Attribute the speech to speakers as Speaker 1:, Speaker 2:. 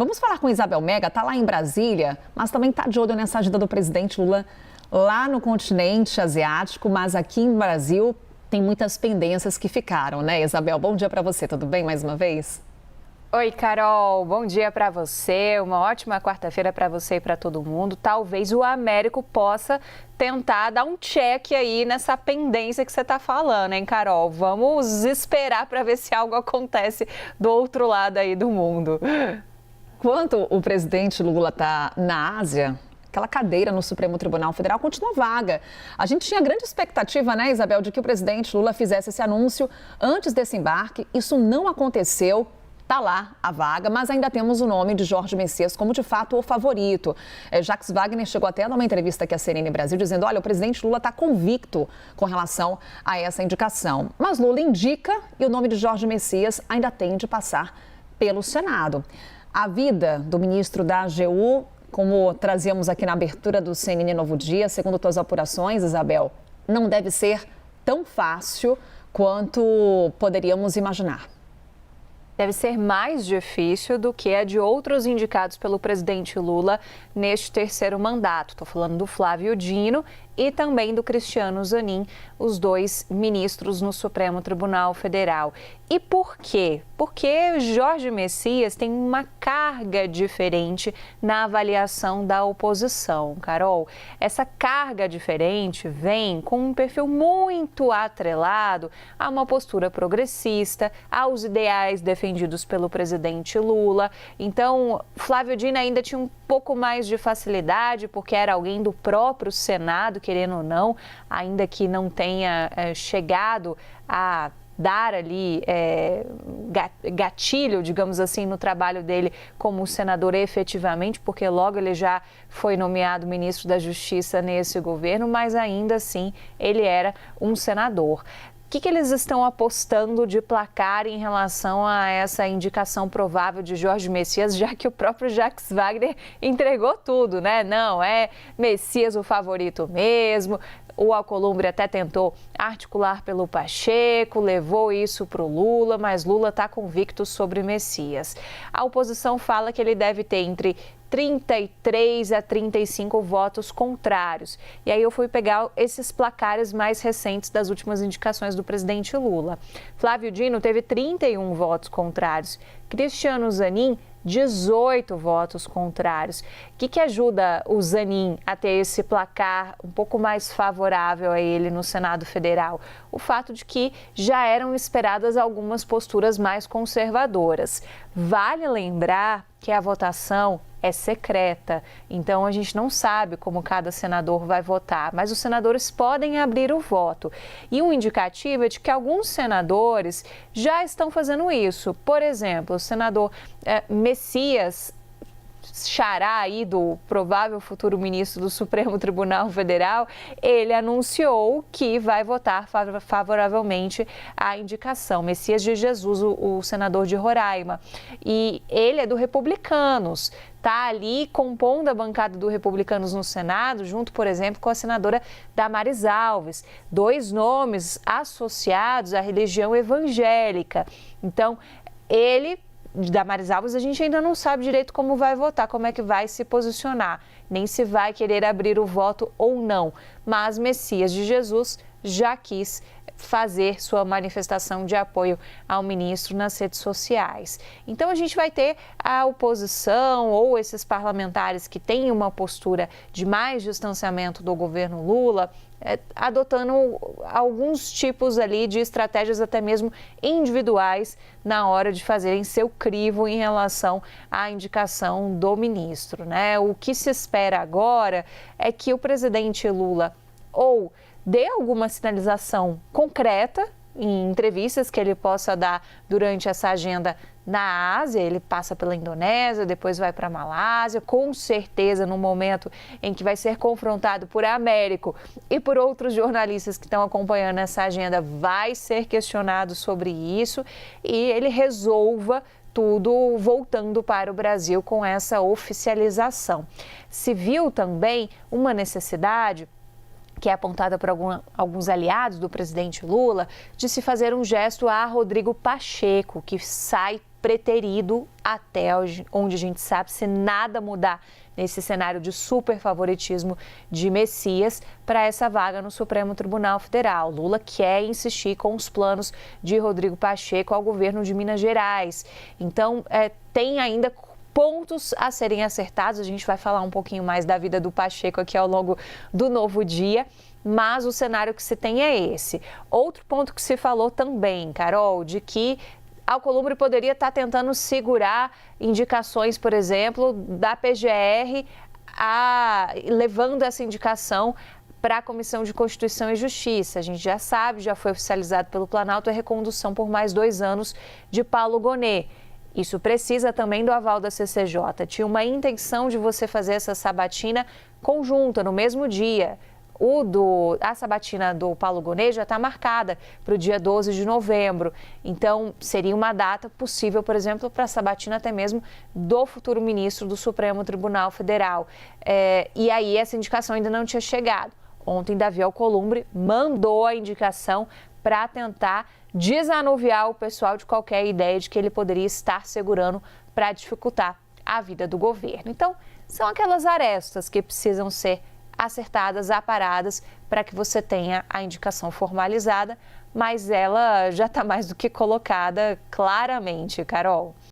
Speaker 1: Vamos falar com Isabel Mega, está lá em Brasília, mas também está de olho nessa agenda do presidente Lula lá no continente asiático, mas aqui em Brasil tem muitas pendências que ficaram, né, Isabel? Bom dia para você, tudo bem mais uma vez?
Speaker 2: Oi, Carol, bom dia para você, uma ótima quarta-feira para você e para todo mundo. Talvez o Américo possa tentar dar um check aí nessa pendência que você está falando, hein, Carol? Vamos esperar para ver se algo acontece do outro lado aí do mundo.
Speaker 1: Enquanto o presidente Lula está na Ásia, aquela cadeira no Supremo Tribunal Federal continua vaga. A gente tinha grande expectativa, né, Isabel, de que o presidente Lula fizesse esse anúncio antes desse embarque. Isso não aconteceu. Está lá a vaga, mas ainda temos o nome de Jorge Messias como, de fato, o favorito. Jacques Wagner chegou até a dar uma entrevista aqui à CNN Brasil, dizendo, olha, o presidente Lula está convicto com relação a essa indicação. Mas Lula indica e o nome de Jorge Messias ainda tem de passar pelo Senado. A vida do ministro da AGU, como trazíamos aqui na abertura do CNN Novo Dia, segundo tuas apurações, Isabel, não deve ser tão fácil quanto poderíamos imaginar.
Speaker 2: Deve ser mais difícil do que a de outros indicados pelo presidente Lula neste terceiro mandato. Estou falando do Flávio Dino e também do Cristiano Zanin, os dois ministros no Supremo Tribunal Federal. E por quê? Porque Jorge Messias tem uma carga diferente na avaliação da oposição, Carol. Essa carga diferente vem com um perfil muito atrelado a uma postura progressista, aos ideais defendidos pelo presidente Lula. Então, Flávio Dino ainda tinha um pouco mais de facilidade, porque era alguém do próprio Senado, querendo ou não, ainda que não tenha chegado a dar ali gatilho, digamos assim, no trabalho dele como senador efetivamente, porque logo ele já foi nomeado ministro da Justiça nesse governo, mas ainda assim ele era um senador. O que eles estão apostando de placar em relação a essa indicação provável de Jorge Messias, já que o próprio Jacques Wagner entregou tudo, né? Não, é Messias o favorito mesmo. O Alcolumbre até tentou articular pelo Pacheco, levou isso para o Lula, mas Lula está convicto sobre Messias. A oposição fala que ele deve ter entre 33 a 35 votos contrários. E aí eu fui pegar esses placares mais recentes das últimas indicações do presidente Lula. Flávio Dino teve 31 votos contrários. Cristiano Zanin, 18 votos contrários. O que ajuda o Zanin a ter esse placar um pouco mais favorável a ele no Senado Federal? O fato de que já eram esperadas algumas posturas mais conservadoras. Vale lembrar que a votação é secreta, então a gente não sabe como cada senador vai votar, mas os senadores podem abrir o voto. E um indicativo é de que alguns senadores já estão fazendo isso. Por exemplo, o senador Messias, xará aí do provável futuro ministro do Supremo Tribunal Federal, ele anunciou que vai votar favoravelmente à indicação. Messias de Jesus, o senador de Roraima. E ele é do Republicanos, está ali compondo a bancada do Republicanos no Senado, junto, por exemplo, com a senadora Damares Alves. Dois nomes associados à religião evangélica. Então, Damares Alves, a gente ainda não sabe direito como vai votar, como é que vai se posicionar, nem se vai querer abrir o voto ou não. Mas Messias de Jesus já quis fazer sua manifestação de apoio ao ministro nas redes sociais. Então a gente vai ter a oposição ou esses parlamentares que têm uma postura de mais distanciamento do governo Lula, adotando alguns tipos ali de estratégias até mesmo individuais na hora de fazerem seu crivo em relação à indicação do ministro, né? O que se espera agora é que o presidente Lula ou dê alguma sinalização concreta em entrevistas que ele possa dar durante essa agenda na Ásia. Ele passa pela Indonésia, depois vai para a Malásia, com certeza no momento em que vai ser confrontado por Américo e por outros jornalistas que estão acompanhando essa agenda, vai ser questionado sobre isso e ele resolva tudo voltando para o Brasil com essa oficialização. Se viu também uma necessidade que é apontada por alguns aliados do presidente Lula, de se fazer um gesto a Rodrigo Pacheco, que sai preterido até onde a gente sabe, se nada mudar nesse cenário de super favoritismo de Messias para essa vaga no Supremo Tribunal Federal. Lula quer insistir com os planos de Rodrigo Pacheco ao governo de Minas Gerais. Então, tem ainda pontos a serem acertados. A gente vai falar um pouquinho mais da vida do Pacheco aqui ao longo do Novo Dia, mas o cenário que se tem é esse. Outro ponto que se falou também, Carol, de que Alcolumbre poderia estar tentando segurar indicações, por exemplo, da PGR, levando essa indicação para a Comissão de Constituição e Justiça. A gente já sabe, já foi oficializado pelo Planalto a recondução por mais 2 anos de Paulo Gonet. Isso precisa também do aval da CCJ. Tinha uma intenção de você fazer essa sabatina conjunta, no mesmo dia. A sabatina do Paulo Gonet já está marcada para o dia 12 de novembro. Então, seria uma data possível, por exemplo, para a sabatina até mesmo do futuro ministro do Supremo Tribunal Federal. E aí, essa indicação ainda não tinha chegado. Ontem, Davi Alcolumbre mandou a indicação para tentar desanuviar o pessoal de qualquer ideia de que ele poderia estar segurando para dificultar a vida do governo. Então, são aquelas arestas que precisam ser acertadas, aparadas, para que você tenha a indicação formalizada, mas ela já está mais do que colocada claramente, Carol.